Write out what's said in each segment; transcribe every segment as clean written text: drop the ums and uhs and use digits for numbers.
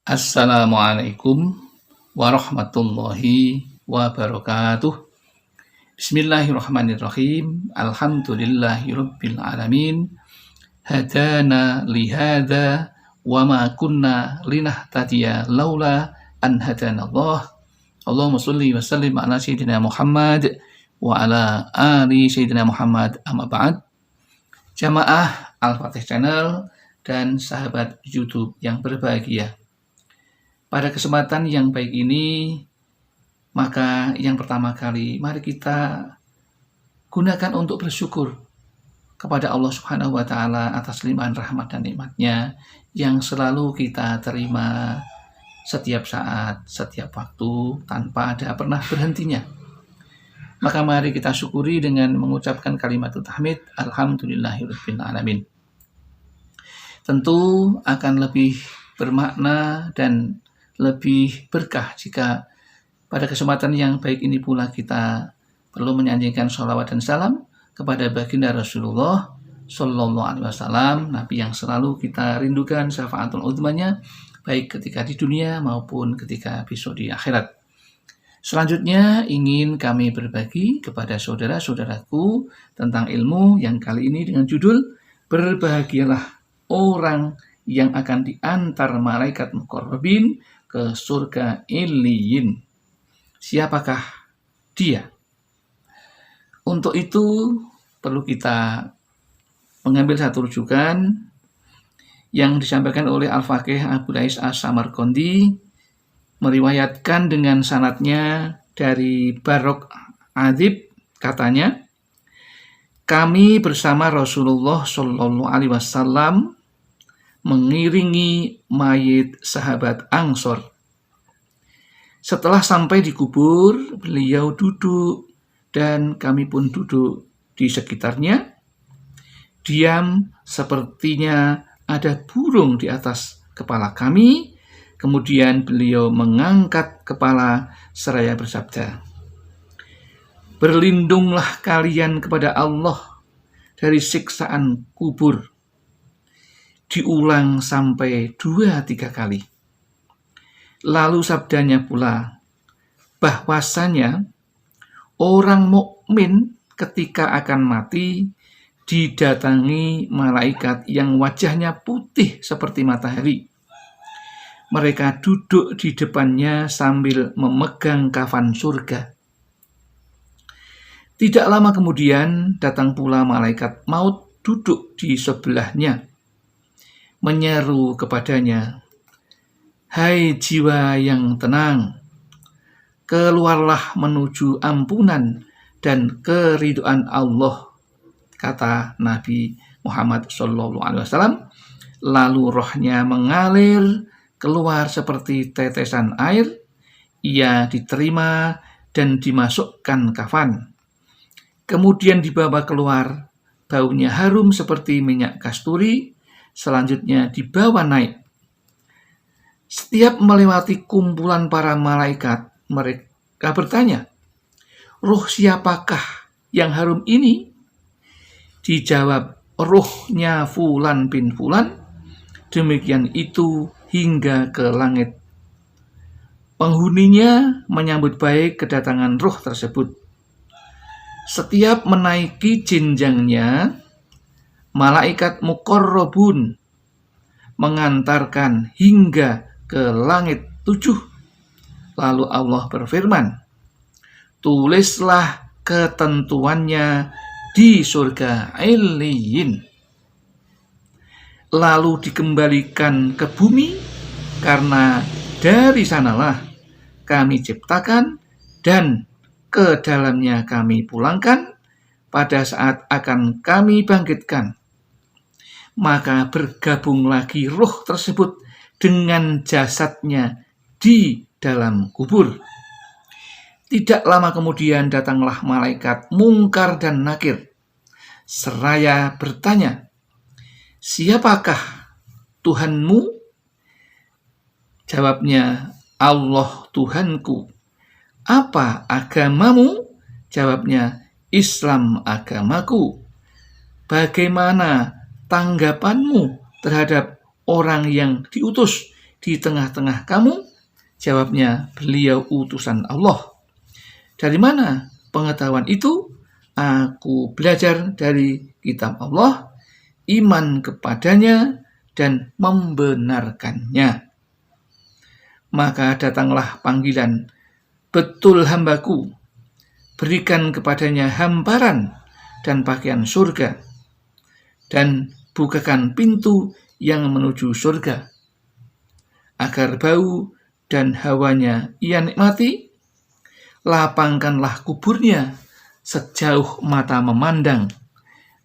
Assalamualaikum warahmatullahi wabarakatuh. Bismillahirrahmanirrahim. Alhamdulillahirabbil alamin. Hadana lihada wa ma kunna linahtadiya laula an hadanallah. Allahumma shalli wa sallim ala sayyidina Muhammad wa ala ali sayyidina Muhammad, amma ba'd. Jamaah Al-Fatih Channel dan sahabat YouTube yang berbahagia. Pada kesempatan yang baik ini, maka yang pertama kali mari kita gunakan untuk bersyukur kepada Allah Subhanahu wa Ta'ala atas limpahan rahmat dan nikmatnya yang selalu kita terima setiap saat, setiap waktu, tanpa ada pernah berhentinya. Maka mari kita syukuri dengan mengucapkan kalimat tahmid, alhamdulillahirabbil alamin. Tentu akan lebih bermakna dan lebih berkah jika pada kesempatan yang baik ini pula kita perlu menyanjungkan sholawat dan salam kepada baginda Rasulullah Sallallahu Alaihi Wasallam, Nabi yang selalu kita rindukan syafaatul uzmanya baik ketika di dunia maupun ketika besok di akhirat. Selanjutnya ingin kami berbagi kepada saudara-saudaraku tentang ilmu yang kali ini dengan judul Berbahagialah orang yang akan diantar malaikat muqarrabin ke surga Illiyin. Siapakah dia? Untuk itu perlu kita mengambil satu rujukan yang disampaikan oleh Al-Faqih Abu Lais As-Samarqandi, meriwayatkan dengan sanadnya dari Barok Adzib, katanya, kami bersama Rasulullah Shallallahu Alaihi Wasallam mengiringi mayit sahabat Ansor. Setelah sampai di kubur, beliau duduk dan kami pun duduk di sekitarnya. Diam, sepertinya ada burung di atas kepala kami. Kemudian beliau mengangkat kepala seraya bersabda, "Berlindunglah kalian kepada Allah dari siksaan kubur." Diulang sampai 2-3 kali. Lalu sabdanya pula, bahwasanya orang mukmin ketika akan mati didatangi malaikat yang wajahnya putih seperti matahari. Mereka duduk di depannya sambil memegang kafan surga. Tidak lama kemudian datang pula malaikat maut duduk di sebelahnya, menyeru kepadanya, "Hai jiwa yang tenang, keluarlah menuju ampunan dan keridhaan Allah," kata Nabi Muhammad SAW. Lalu rohnya mengalir keluar seperti tetesan air. Ia diterima dan dimasukkan kafan. Kemudian dibawa keluar, baunya harum seperti minyak kasturi. Selanjutnya dibawa naik. Setiap melewati kumpulan para malaikat, mereka bertanya, "Ruh siapakah yang harum ini?" Dijawab, "Ruhnya Fulan bin Fulan." Demikian itu hingga ke langit. Penghuninya menyambut baik kedatangan ruh tersebut. Setiap menaiki jenjangnya, malaikat muqarrabun mengantarkan hingga ke langit 7. Lalu Allah berfirman, "Tulislah ketentuannya di surga Illiyin." Lalu dikembalikan ke bumi, karena dari sanalah kami ciptakan dan ke dalamnya kami pulangkan pada saat akan kami bangkitkan. Maka bergabung lagi ruh tersebut dengan jasadnya di dalam kubur. Tidak lama kemudian datanglah malaikat Mungkar dan Nakir, seraya bertanya, "Siapakah Tuhanmu?" Jawabnya, "Allah Tuhanku." "Apa agamamu?" Jawabnya, "Islam agamaku." "Bagaimana tanggapanmu terhadap orang yang diutus di tengah-tengah kamu? Jawabnya, beliau utusan Allah. Dari mana pengetahuan itu? Aku belajar dari kitab Allah, iman kepadanya, dan membenarkannya. Maka datanglah panggilan, betul hambaku, berikan kepadanya hamparan dan pakaian surga, dan bukakan pintu yang menuju surga, agar bau dan hawanya ia nikmati. Lapangkanlah kuburnya sejauh mata memandang.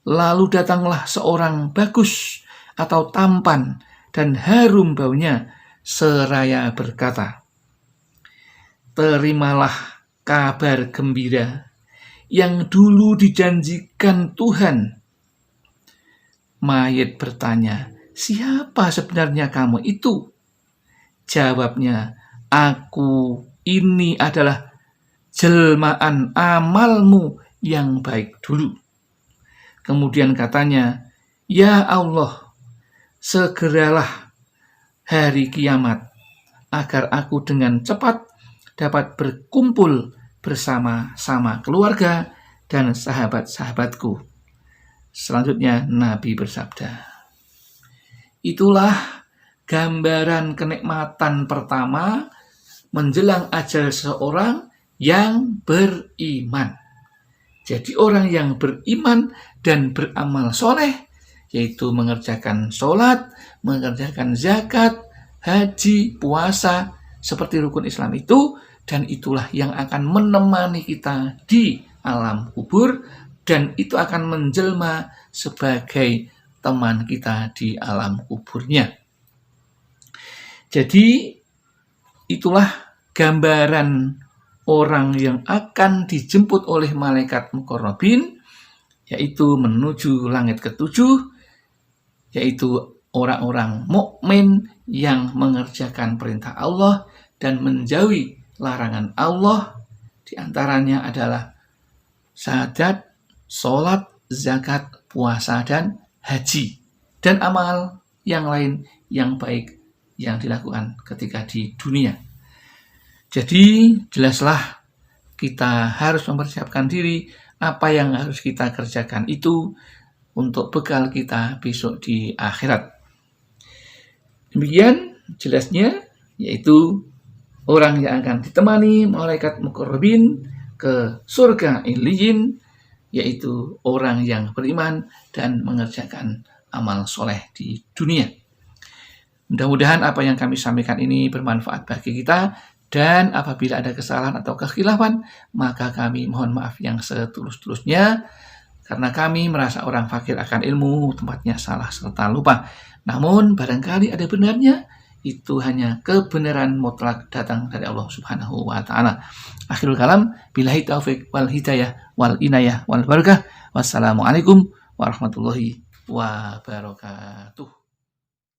Lalu datanglah seorang bagus atau tampan dan harum baunya, seraya berkata, terimalah kabar gembira yang dulu dijanjikan Tuhan. Mayit bertanya, siapa sebenarnya kamu itu? Jawabnya, aku ini adalah jelmaan amalmu yang baik dulu. Kemudian katanya, ya Allah, segeralah hari kiamat, agar aku dengan cepat dapat berkumpul bersama-sama keluarga dan sahabat-sahabatku. Selanjutnya Nabi bersabda, itulah gambaran kenikmatan pertama menjelang ajal seseorang yang beriman. Jadi orang yang beriman dan beramal soleh, yaitu mengerjakan sholat, mengerjakan zakat, haji, puasa, seperti rukun Islam itu, dan itulah yang akan menemani kita di alam kubur, dan itu akan menjelma sebagai teman kita di alam kuburnya. Jadi itulah gambaran orang yang akan dijemput oleh malaikat muqarrabin, yaitu menuju langit ketujuh, yaitu orang-orang mukmin yang mengerjakan perintah Allah dan menjauhi larangan Allah. Di antaranya adalah syahadat, sholat, zakat, puasa, dan haji, dan amal yang lain yang baik yang dilakukan ketika di dunia. Jadi jelaslah kita harus mempersiapkan diri apa yang harus kita kerjakan itu untuk bekal kita besok di akhirat. Demikian jelasnya, yaitu orang yang akan ditemani malaikat muqarrabin ke surga Illiyin, yaitu orang yang beriman dan mengerjakan amal soleh di dunia. Mudah-mudahan apa yang kami sampaikan ini bermanfaat bagi kita, dan apabila ada kesalahan atau kekhilafan, maka kami mohon maaf yang setulus-tulusnya, karena kami merasa orang fakir akan ilmu, tempatnya salah serta lupa. Namun barangkali ada benarnya, itu hanya kebenaran mutlak datang dari Allah Subhanahu wa Ta'ala. Akhirul kalam, billahi taufiq wal hidayah wal inayah wal barakah. Wassalamualaikum warahmatullahi wabarakatuh.